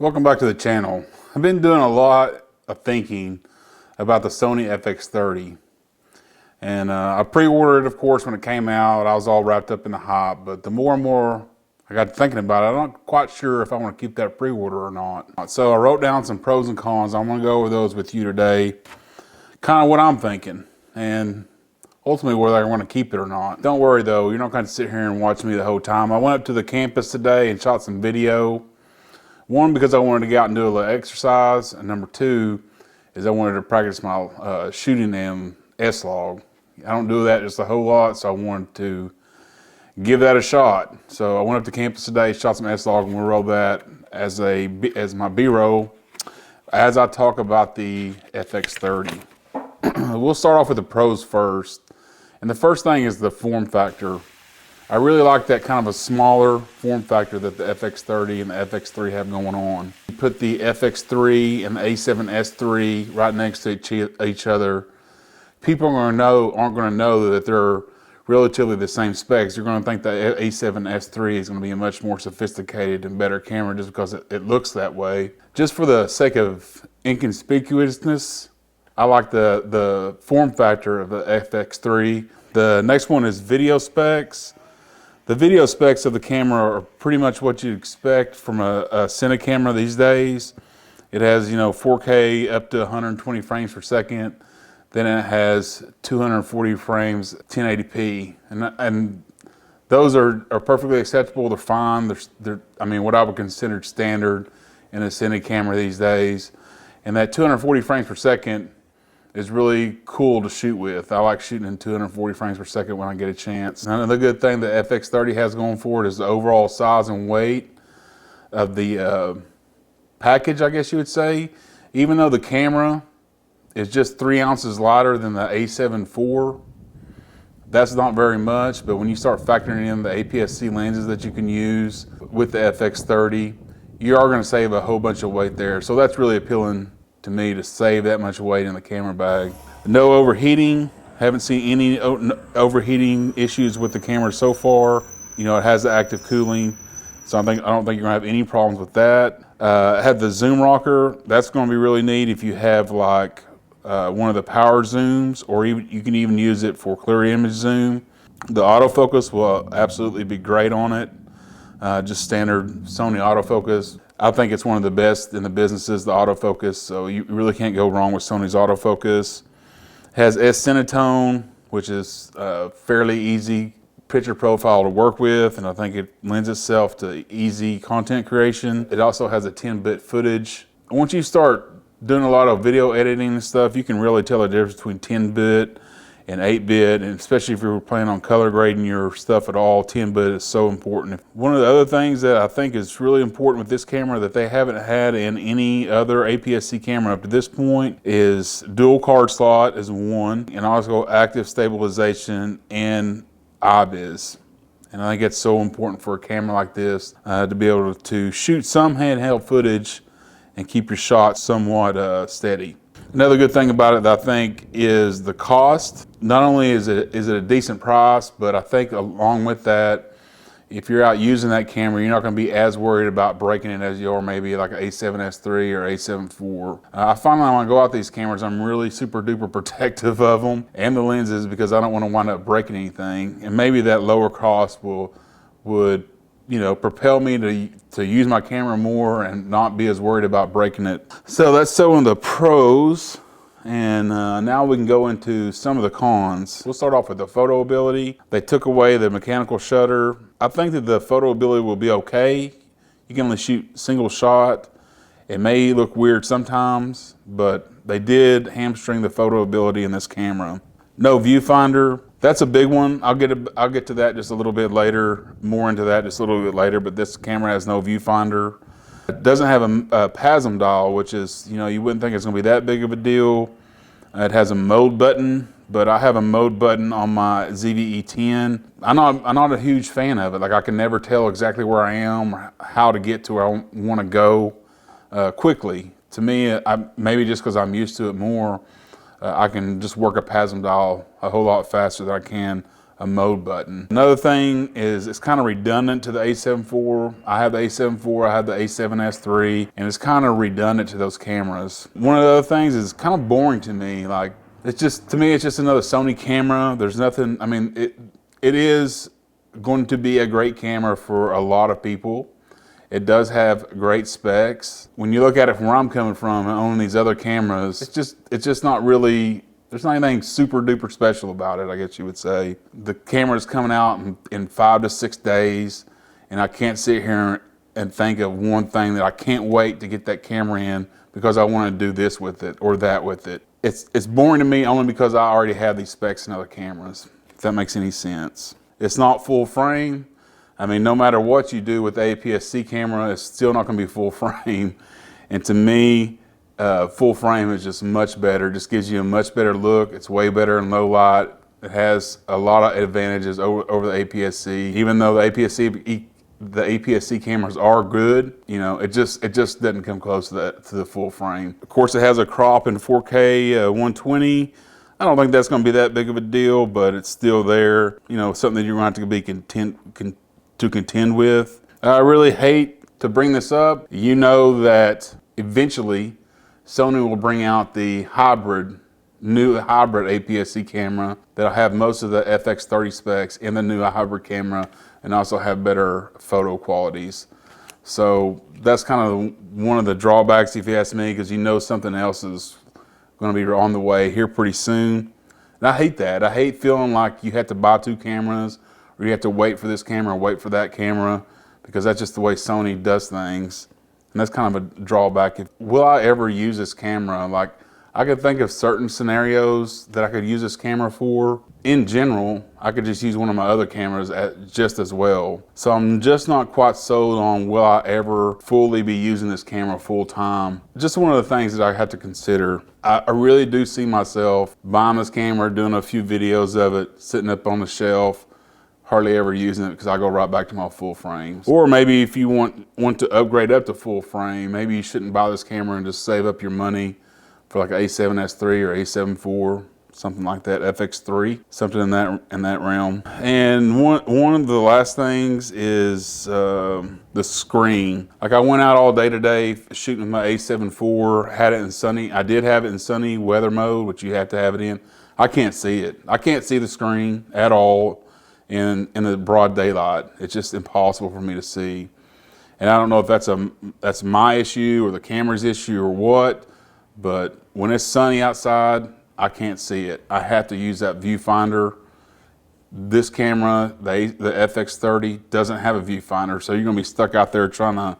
Welcome back to the channel. I've been doing a lot of thinking about the Sony FX30. And I pre-ordered it, of course, when it came out. I was all wrapped up in the hype, but the more and more I got thinking about it, I'm not quite sure if I want to keep that pre-order or not. So I wrote down some pros and cons. I want to go over those with you today. Kind of what I'm thinking, and ultimately whether I want to keep it or not. Don't worry though, you're not going to sit here and watch me the whole time. I went up to the campus today and shot some video. One, because I wanted to get out and do a little exercise, and number two is I wanted to practice my shooting in S-Log. I don't do that just a whole lot, so I wanted to give that a shot. So I went up to campus today, shot some S-Log, and we'll roll that as my B-roll as I talk about the FX30. We'll start off with the pros first, and the first thing is the form factor. I really like that kind of a smaller form factor that the FX30 and the FX3 have going on. You put the FX3 and the A7S3 right next to each other. People aren't going to know that they're relatively the same specs. You're going to think the A7S3 is going to be a much more sophisticated and better camera just because it looks that way. Just for the sake of inconspicuousness, I like the form factor of the FX3. The next one is video specs. The video specs of the camera are pretty much what you'd expect from a Cine camera these days. It has, 4K up to 120 frames per second. Then it has 240 frames, 1080p. And those are perfectly acceptable. They're fine. They're what I would consider standard in a Cine camera these days. And that 240 frames per second is really cool to shoot with. I like shooting in 240 frames per second when I get a chance. Another good thing the FX30 has going for it is the overall size and weight of the package, I guess you would say. Even though the camera is just 3 ounces lighter than the A7 IV, that's not very much, but when you start factoring in the APS-C lenses that you can use with the FX30, you are going to save a whole bunch of weight there. So that's really appealing to me, to save that much weight in the camera bag. No overheating. Haven't seen any overheating issues with the camera so far. It has the active cooling, so I don't think you're gonna have any problems with that. I have the zoom rocker. That's gonna be really neat if you have like one of the power zooms, or even you can even use it for clear image zoom. The autofocus will absolutely be great on it. Just standard Sony autofocus. I think it's one of the best in the businesses, the autofocus, so you really can't go wrong with Sony's autofocus. It has S-Cinetone, which is a fairly easy picture profile to work with, and I think it lends itself to easy content creation. It also has a 10-bit footage. Once you start doing a lot of video editing and stuff, you can really tell the difference between 10-bit and 8-bit, and especially if you're planning on color grading your stuff at all, 10-bit is so important. One of the other things that I think is really important with this camera that they haven't had in any other APS-C camera up to this point is dual card slot is one, and also active stabilization and IBIS. And I think it's so important for a camera like this to be able to shoot some handheld footage and keep your shots somewhat steady. Another good thing about it that I think is the cost. Not only is it a decent price, but I think along with that, if you're out using that camera, you're not going to be as worried about breaking it as you are maybe like an A7S3 or A7 IV. I find when I go out these cameras, I'm really super duper protective of them and the lenses because I don't want to wind up breaking anything. And maybe that lower cost would propel me to use my camera more and not be as worried about breaking it. So that's some of the pros, and now we can go into some of the cons. We'll start off with the photo ability. They took away the mechanical shutter. I think that the photo ability will be okay. You can only shoot single shot. It may look weird sometimes, but they did hamstring the photo ability in this camera. No viewfinder. That's a big one. I'll get to that just a little bit later, more into that just a little bit later, but this camera has no viewfinder. It doesn't have a PASM dial, which is, you wouldn't think it's gonna be that big of a deal. It has a mode button, but I have a mode button on my ZVE10. I'm not a huge fan of it. Like I can never tell exactly where I am or how to get to where I wanna go quickly. To me, maybe just because I'm used to it more, I can just work a PASM dial a whole lot faster than I can a mode button. Another thing is it's kind of redundant to the A7 IV. I have the A7 IV, I have the A7S III, and it's kind of redundant to those cameras. One of the other things is kind of boring to me. Like, it's just, to me, it's just another Sony camera. There's nothing, I mean, it is going to be a great camera for a lot of people. It does have great specs. When you look at it from where I'm coming from and owning these other cameras, it's just not really, there's not anything super duper special about it, I guess you would say. The camera's coming out in 5 to 6 days, and I can't sit here and think of one thing that I can't wait to get that camera in because I want to do this with it or that with it. It's boring to me only because I already have these specs in other cameras, if that makes any sense. It's not full frame. I mean, no matter what you do with the APS-C camera, it's still not going to be full frame. And to me, full frame is just much better. Just gives you a much better look. It's way better in low light. It has a lot of advantages over the APS-C. Even though the APS-C cameras are good, you know, it just doesn't come close to the full frame. Of course, it has a crop in 4K 120. I don't think that's going to be that big of a deal, but it's still there. You know, something that you're going to have to be contend with. I really hate to bring this up. You know that eventually Sony will bring out the new hybrid APS-C camera that'll have most of the FX30 specs in the new hybrid camera and also have better photo qualities. So that's kind of one of the drawbacks, if you ask me, because you know something else is going to be on the way here pretty soon. And I hate that. I hate feeling like you have to buy 2 cameras, or you have to wait for this camera or wait for that camera, because that's just the way Sony does things. And that's kind of a drawback. Will I ever use this camera? Like, I could think of certain scenarios that I could use this camera for. In general, I could just use one of my other cameras just as well. So I'm just not quite sold on will I ever fully be using this camera full time. Just one of the things that I have to consider. I really do see myself buying this camera, doing a few videos of it, sitting up on the shelf, hardly ever using it because I go right back to my full frames. Or maybe if you want to upgrade up to full frame, maybe you shouldn't buy this camera and just save up your money for like an A7S III or A7 IV, something like that, FX3, something in that realm. And one of the last things is the screen. Like, I went out all day today shooting with my A7 IV, had it in sunny. I did have it in sunny weather mode, which you have to have it in. I can't see it. I can't see the screen at all in the broad daylight. It's just impossible for me to see. And I don't know if that's my issue or the camera's issue or what, but when it's sunny outside, I can't see it. I have to use that viewfinder. This camera, the FX30, doesn't have a viewfinder, so you're gonna be stuck out there trying to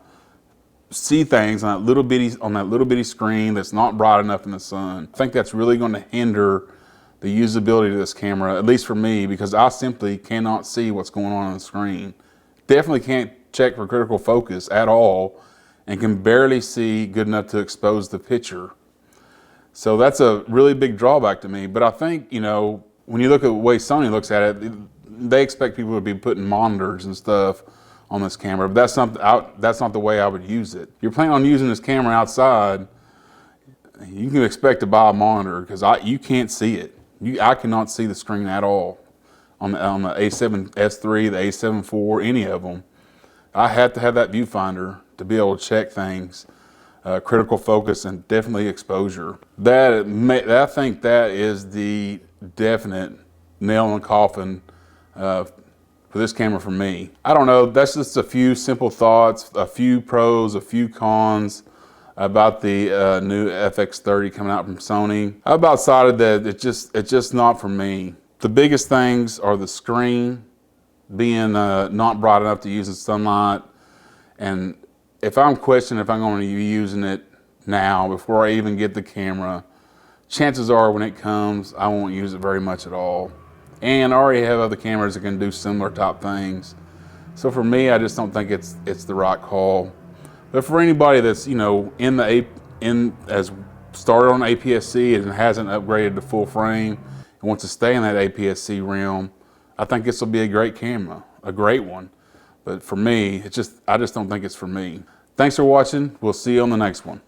see things on that little bitty screen that's not bright enough in the sun. I think that's really gonna hinder the usability of this camera, at least for me, because I simply cannot see what's going on the screen. Definitely can't check for critical focus at all, and can barely see good enough to expose the picture. So that's a really big drawback to me. But I think, you know, when you look at the way Sony looks at it, they expect people to be putting monitors and stuff on this camera, but that's not the way I would use it. If you're planning on using this camera outside, you can expect to buy a monitor, because you can't see it. I cannot see the screen at all on the A7S III, the A7 IV, any of them. I had to have that viewfinder to be able to check things, critical focus, and definitely exposure. I think that is the definite nail in the coffin for this camera for me. I don't know, that's just a few simple thoughts, a few pros, a few cons about the new FX30 coming out from Sony. I about decided that it's just not for me. The biggest things are the screen being not bright enough to use in sunlight, and if I'm questioning if I'm going to be using it now before I even get the camera, chances are when it comes, I won't use it very much at all. And I already have other cameras that can do similar type things. So for me, I just don't think it's the right call. But for anybody that's, you know, has started on APS-C and hasn't upgraded to full frame and wants to stay in that APS-C realm, I think this will be a great camera, a great one. But for me, I just don't think it's for me. Thanks for watching. We'll see you on the next one.